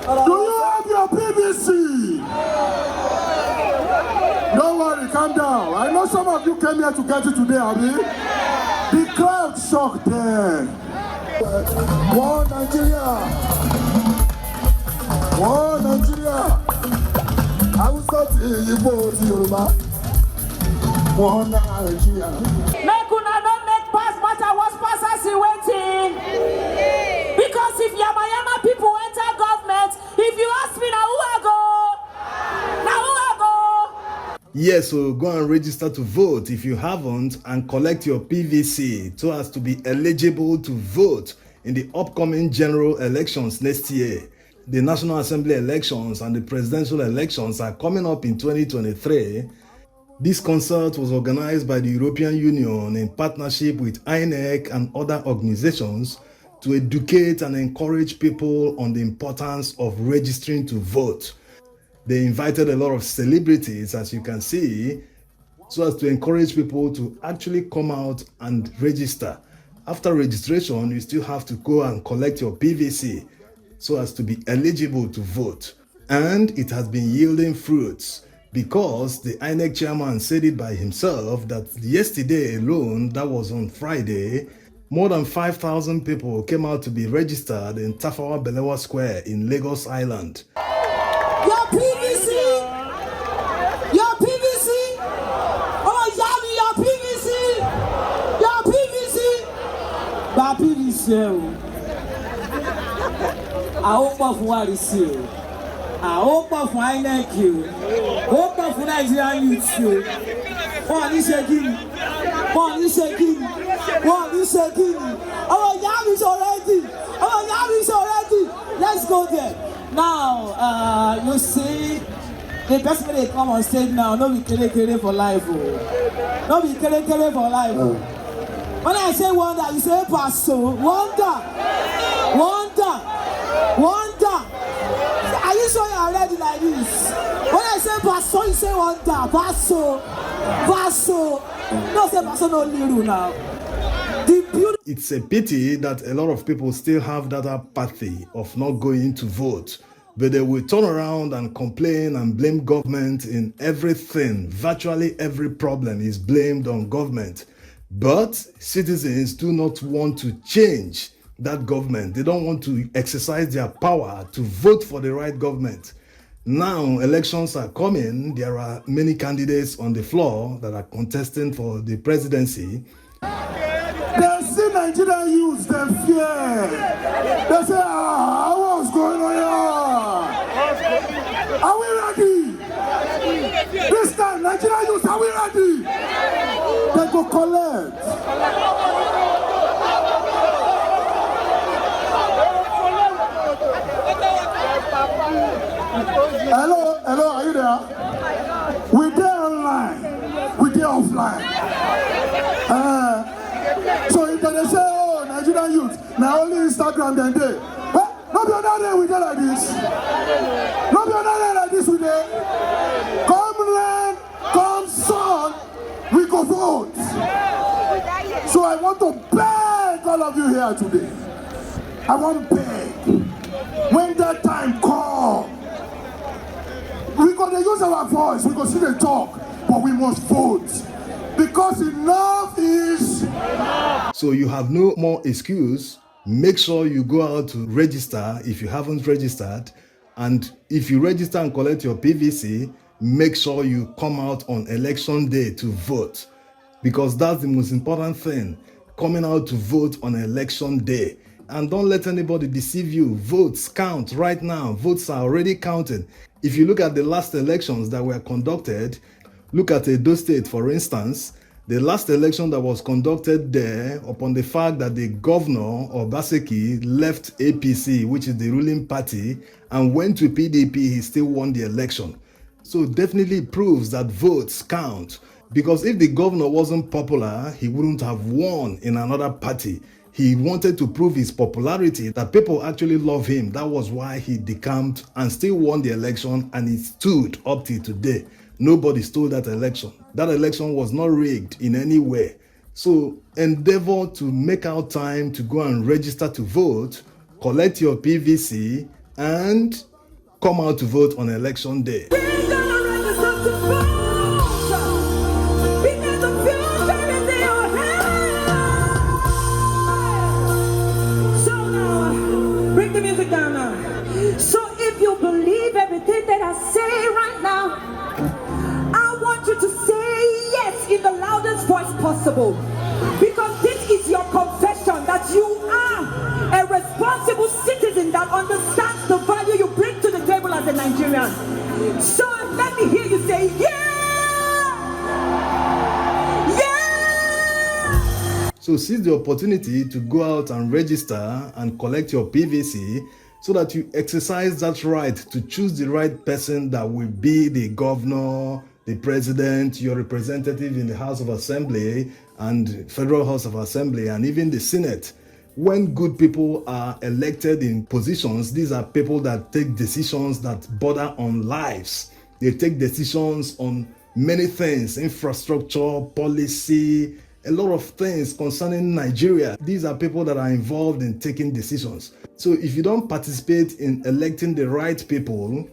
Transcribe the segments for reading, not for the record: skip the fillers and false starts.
Do you have your PVC? Don't worry, calm down. I know some of you came here to get it today, Abi. The crowd shocked there. One Nigeria. One Nigeria. I will start in Yoruba. One Nigeria. Make una don't make pass matter was pass as waiting. Because if Yamayama people enter government, if you ask me now who I go? Now who I go? Yes, so go and register to vote if you haven't and collect your PVC so as to be eligible to vote in the upcoming general elections next year. The National Assembly elections and the presidential elections are coming up in 2023. This concert was organized by the European Union in partnership with INEC and other organizations to educate and encourage people on the importance of registering to vote. They invited a lot of celebrities, as you can see, so as to encourage people to actually come out and register. After registration, you still have to go and collect your PVC so as to be eligible to vote. And it has been yielding fruits because the INEC chairman said it by himself that yesterday alone, that was on Friday, more than 5,000 people came out to be registered in Tafawa Balewa Square in Lagos Island. Your PVC! Your PVC! Oh, Yami, your PVC! Your PVC! Your PVC! I hope of what is here. I hope of INEC. Hope of Nigerian youth. One is shaking. One is shaking. One is shaking. Oh, Yam is already. Oh, Yam is already. Let's go there. Now, you see, the person they come on stage now, no be kere for life. No be kere for life. When I say wonder, you say Pasuma Wonder. Wonder. Wonder. Are you sure you are ready like this? When I say Pasuma, you say wonder. Pasuma. No say Pasuma no little now. It's a pity that a lot of people still have that apathy of not going to vote, but they will turn around and complain and blame government in everything. Virtually every problem is blamed on government. But citizens do not want to change that government. They don't want to exercise their power to vote for the right government. Now elections are coming. There are many candidates on the floor that are contesting for the presidency. They see Nigerian youths, they fear. They say, what's going on here? Are we ready? This time, Nigerian youths, are we ready? They go collect. Hello, are you there? We there online, we there offline. So if they say, oh, Nigerian youth, now only Instagram then they. Well, not the other day we did like this. Not the other day like this we did. Come rain, come sun, we go vote. So I want to beg all of you here today. I want to beg. When that time comes, we gonna use our voice, we gonna see the talk, but we must vote. Because enough is enough. So you have no more excuse. Make sure you go out to register if you haven't registered. And if you register and collect your PVC, make sure you come out on election day to vote. Because that's the most important thing. Coming out to vote on election day. And don't let anybody deceive you. Votes count right now. Votes are already counted. If you look at the last elections that were conducted, look at Edo State, for instance. The last election that was conducted there, upon the fact that the governor, Obaseki, left APC, which is the ruling party, and went to PDP, he still won the election. So definitely proves that votes count. Because if the governor wasn't popular, he wouldn't have won in another party. He wanted to prove his popularity, that people actually love him. That was why he decamped and still won the election, and he stood up till today. Nobody stole that election. That election was not rigged in any way. So endeavor to make out time to go and register to vote, collect your PVC, and come out to vote on election day. So if you believe everything that I say right now, I want you to say yes in the loudest voice possible. Because this is your confession that you are a responsible citizen that understands the value you bring to the table as a Nigerian. So let me hear you say yeah! Yeah! So seize the opportunity to go out and register and collect your PVC, so that you exercise that right to choose the right person that will be the governor, the president, your representative in the House of Assembly and Federal House of Assembly, and even the Senate. When good people are elected in positions, these are people that take decisions that border on lives. They take decisions on many things, infrastructure, policy, a lot of things concerning Nigeria. These are people that are involved in taking decisions. So if you don't participate in electing the right people,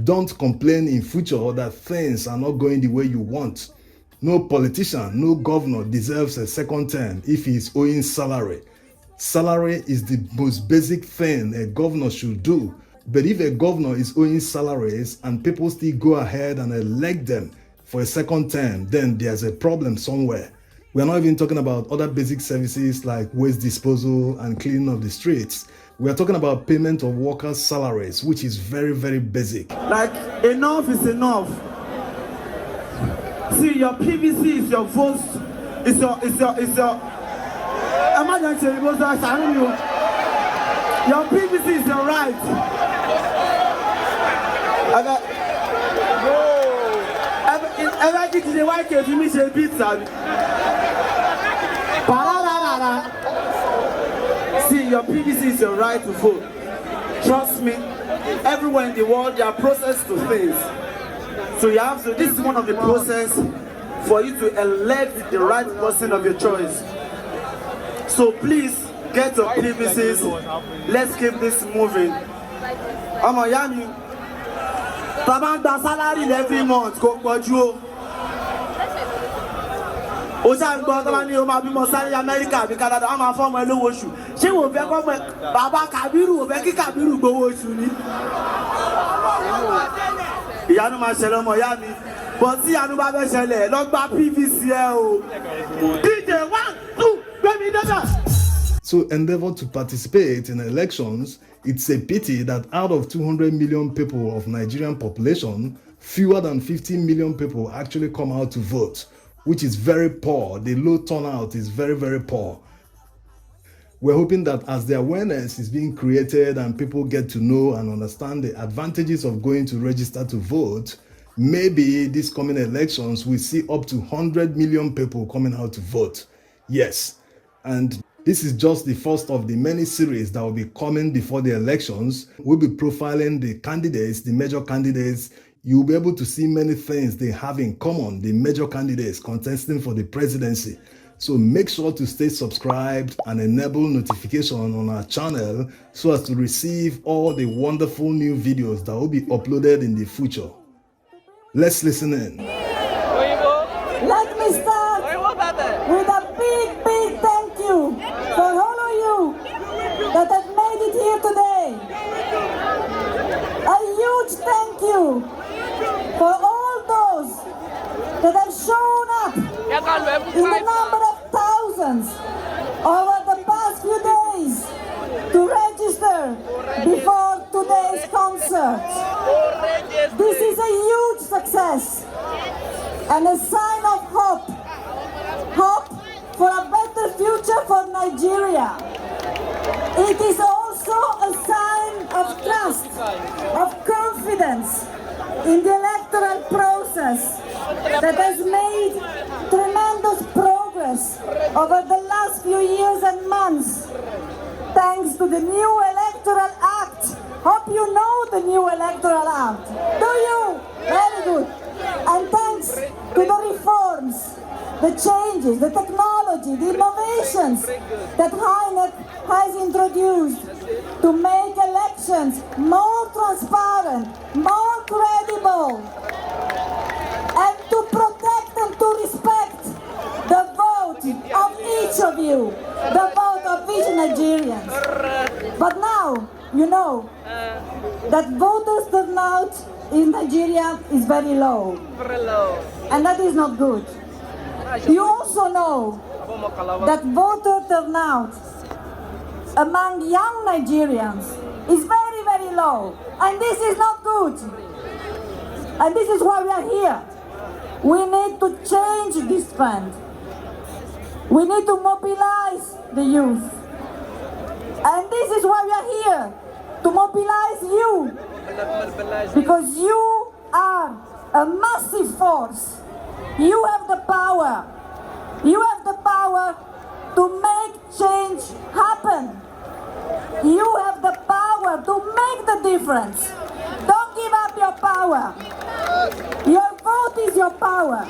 don't complain in future that things are not going the way you want. No politician, no governor deserves a second term if he is owing salary. Salary is the most basic thing a governor should do. But if a governor is owing salaries and people still go ahead and elect them for a second term, then there's a problem somewhere. We're not even talking about other basic services like waste disposal and cleaning of the streets. We're talking about payment of workers' salaries, which is very, very basic. Like, enough is enough. See, your PVC is your vote. It's your emergency removal. I don't know. Your PVC is your right. Everything the white cave, you miss a bit, See, your PVC is your right to vote. Trust me, everywhere in the world there are processes to things. So you have to, this is one of the process for you to elect the right person of your choice. So please get your PVCs. Let's keep this moving. Omoyami, Tabanda salary every month. Oja gbọ́ tó bá ní o máa bímọ sáré Amẹ́ríkà àbí Canada wọ́n máa fọ́mọ ẹ lówó oṣù. Ṣé wò fẹ́ kọ́ mọ́ bàbá Kàbírù wò fẹ́ kí Kàbírù gbowó oṣù ni? Ìyanu máa ṣẹlẹ̀ ọmọ ìyá mi. Bọ̀ tí ìyanu bá fẹ́ ṣẹlẹ̀ lọ gba PVC ẹ o. DJ 1, 2, gbẹ̀mí dẹ́dà. So endeavor to participate in elections. It's a pity that out of 200 million people of Nigerian population, fewer than 50 million people actually come out to vote, which is very poor. The low turnout is very, very poor. We're hoping that as the awareness is being created and people get to know and understand the advantages of going to register to vote, maybe these coming elections will see up to 100 million people coming out to vote. Yes, and this is just the first of the many series that will be coming before the elections. We'll be profiling the candidates, the major candidates. You'll be able to see many things they have in common, the major candidates contesting for the presidency. So make sure to stay subscribed and enable notification on our channel so as to receive all the wonderful new videos that will be uploaded in the future. Let's listen in. Let me start with a big thank you for all of you that have made it here today. A huge thank you for all those that have shown up in the number of thousands over the past few days to register before today's concert. This is a huge success and a sign of hope. Hope for a better future for Nigeria. It is also a sign of trust, of confidence in the electoral process that has made tremendous progress over the last few years and months. Thanks to the new Electoral Act. Hope you know the new Electoral Act. Do you? Very good. And thanks to the reforms, the changes, the technology, the innovations that INEC has introduced to make elections more transparent transparent, more credible, and to protect and to respect the vote of each of you, the vote of each Nigerian. But now, you know that voters turnout in Nigeria is very low. And that is not good. You also know that voter turnout among young Nigerians is very, very low. And this is not good. And this is why we are here. We need to change this trend. We need to mobilize the youth. And this is why we are here, to mobilize you. Because you are a massive force. You have the power. You have the power to make change happen. You have the power to make the difference. Don't give up your power. Your vote is your power.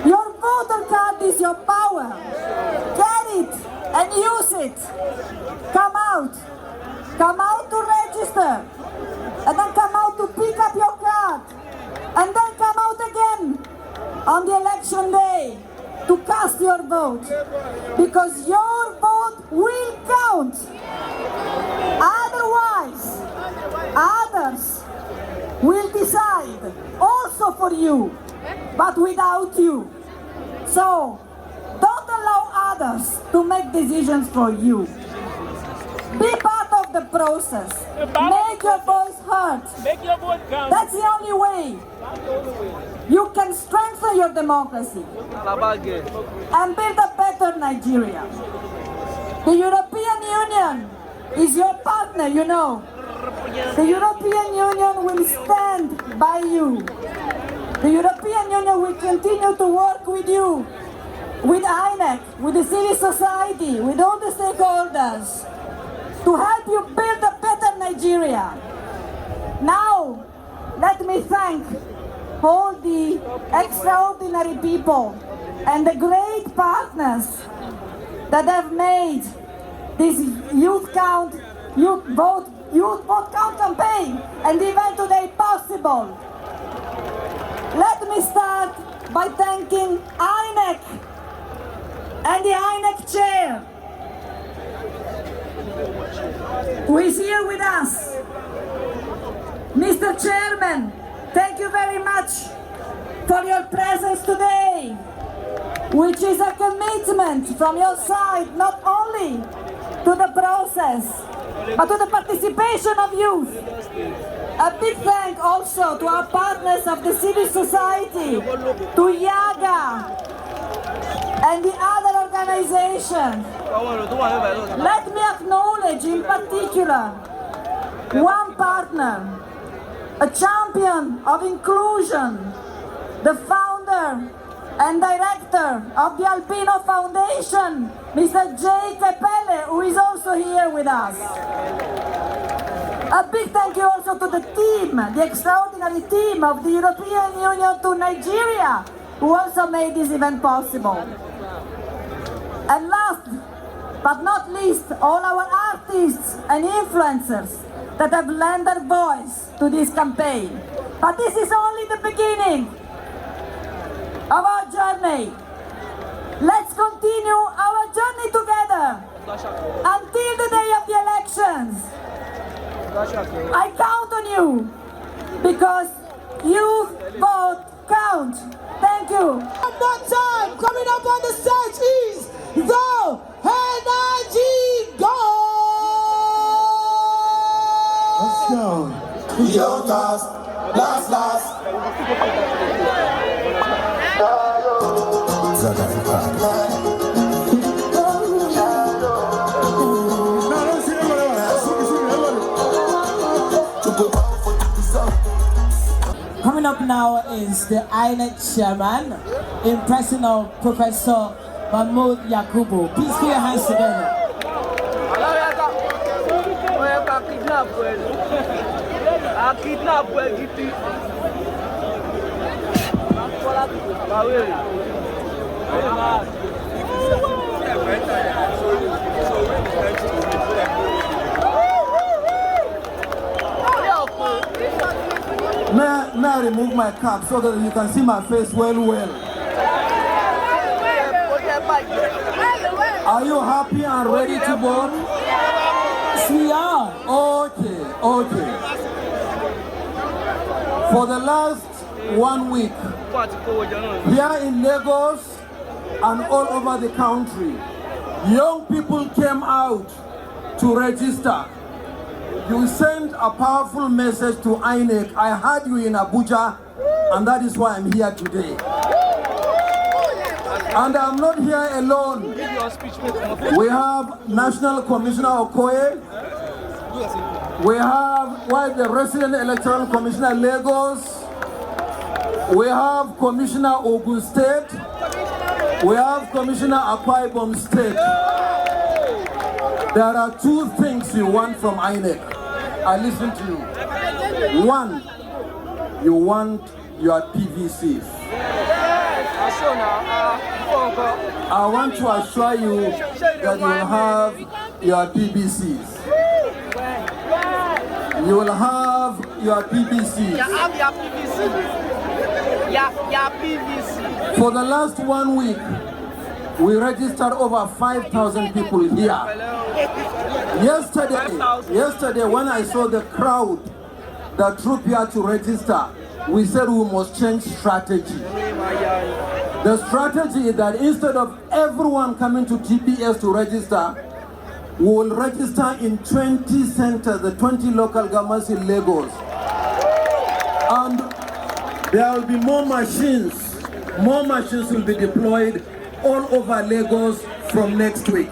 Your voter card is your power. Get it and use it. Come out. Come out to register. And then come out to pick up your card. And then come out again on the election day to cast your vote. Because your vote will count. Otherwise, others will decide also for you, but without you. So, don't allow others to make decisions for you. Be part of the process. Make your voice heard. Make your vote count. That's the only way you can strengthen your democracy and build a better Nigeria. The European Union is your partner, you know. The European Union will stand by you. The European Union will continue to work with you, with INEC, with the civil society, with all the stakeholders, to help you build a better Nigeria. Now, let me thank all the extraordinary people and the great partners that have made this youth vote count campaign and the event today possible. Let me start by thanking INEC and the INEC chair, who is here with us. Mr. Chairman, thank you very much for your presence today, which is a commitment from your side not only to the process, but to the participation of youth. A big thank also to our partners of the civil society, to YAGA and the other organizations. Let me acknowledge in particular one partner, a champion of inclusion, the founder and director of the Alpino Foundation, Mr. J. Capelle, who is also here with us. A big thank you also to the team, the extraordinary team of the European Union to Nigeria, who also made this event possible. And last but not least, all our artists and influencers that have lent their voice to this campaign. But this is only the beginning of our journey. Let's continue our journey together until the day of the elections. I count on you because you vote count. Thank you. One more time, coming up on the stage is the Energy Gold. Let's go. Yo, last. Coming up now is the INEC chairman, in person of Professor Mahmoud Yakubu. Please put your hands together. May I remove my cap so that you can see my face well. Are you happy and ready to vote? We are. Okay. For the last 1 week, here in Lagos and all over the country, young people came out to register. You sent a powerful message to INEC. I heard you in Abuja, and that is why I'm here today. And I'm not here alone. We have National Commissioner Okoye. We have the Resident Electoral Commissioner Lagos. We have Commissioner Ogun State. We have Commissioner Akwa Ibom State. There are 2 things you want from INEC. I listen to you. 1, you want your PVCs. I want to assure you that you will have your PVCs. You will have your PVCs. For the last 1 week, we registered over 5,000 people here. Yesterday, when I saw the crowd that trooped here to register, we said we must change strategy. The strategy is that instead of everyone coming to TPS to register, we will register in 20 centers, the 20 local governments in Lagos. And there will be more machines. More machines will be deployed all over Lagos from next week.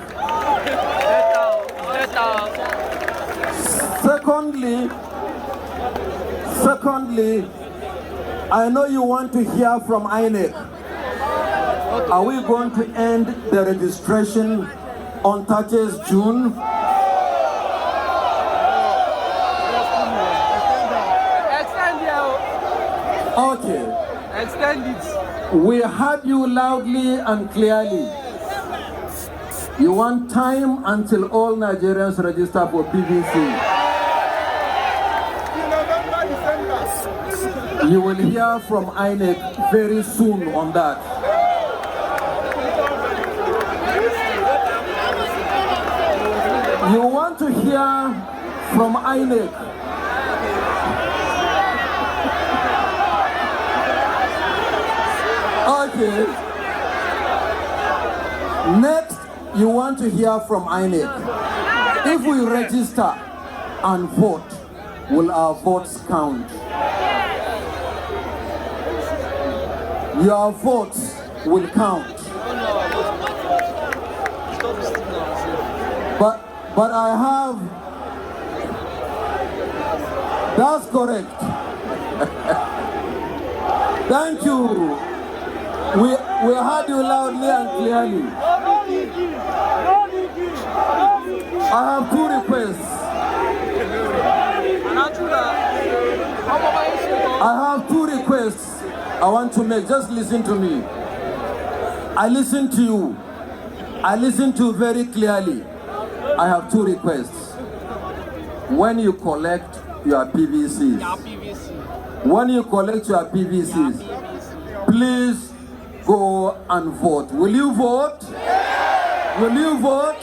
Secondly, I know you want to hear from INEC. Are we going to end the registration on 30th June? Okay. Extend it. We heard you loudly and clearly. You want time until all Nigerians register for PVC. You will hear from INEC very soon on that. You want to hear from INEC. Okay. Next, you want to hear from INEC. If we register and vote, will our votes count? Your votes will count. But I have, that's correct. Thank you. We heard you loudly and clearly. I have 2 requests. I have 2 requests I want to make. Just listen to me. I listen to you. I listen to you very clearly. I have 2 requests. When you collect your PVCs, please go and vote. Will you vote? Will you vote?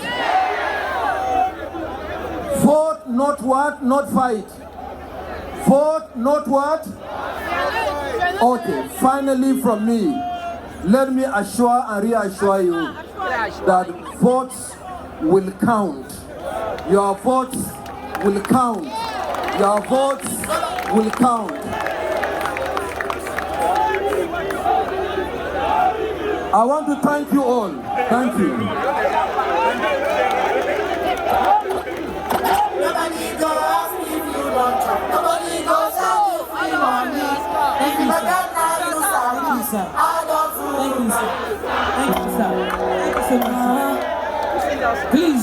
Vote, not what? Not fight. Vote, not what? Okay, finally from me, let me assure and reassure you that votes will count. Your votes will count. Your votes will count. I want to thank you all. Thank you. Nobody goes if you don't try. Nobody goes out if you want me. If you forget now, you sorry. I don't fool. Thank you, sir. Thank you so much. Please.